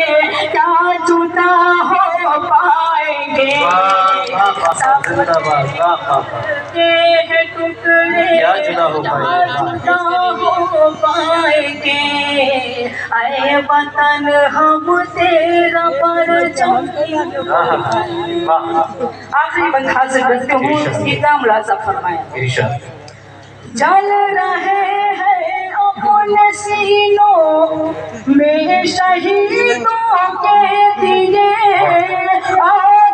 کیا جدا ہو پائیں گے سب کے ٹکڑے کیا جدا ہو پائیں گے اے وطن ہم تیرا پرچم آخری بند حاضر کرتے ہوں اس کی کا ملاحظہ فرمائیں جل رہے ہیں اپنے سینوں میں شہیدوں کے دیے آ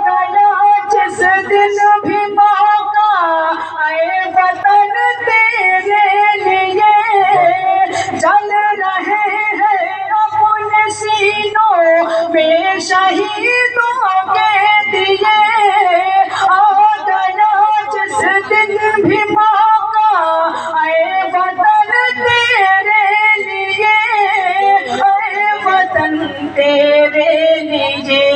گیا جس دن بھی موقع اے وطن تیرے لیے جل رہے ہیں اپنے سینوں میں شہیدوں کے دیے آ گیا جس دن بھی موقع اے وطن تیرے لیے اے وطن تیرے لیے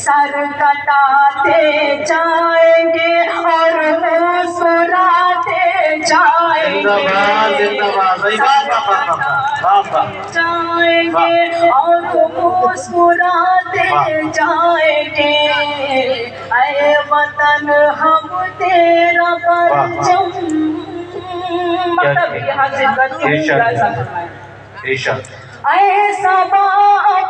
سر کٹاتے جائیں گے اور مسکراتے جائیں گے جائیں گے اور مسکراتے جائیں گے اے وطن ہم تیرا پرچم مطلب یہاں سے کرتی ہوں ایسا باپ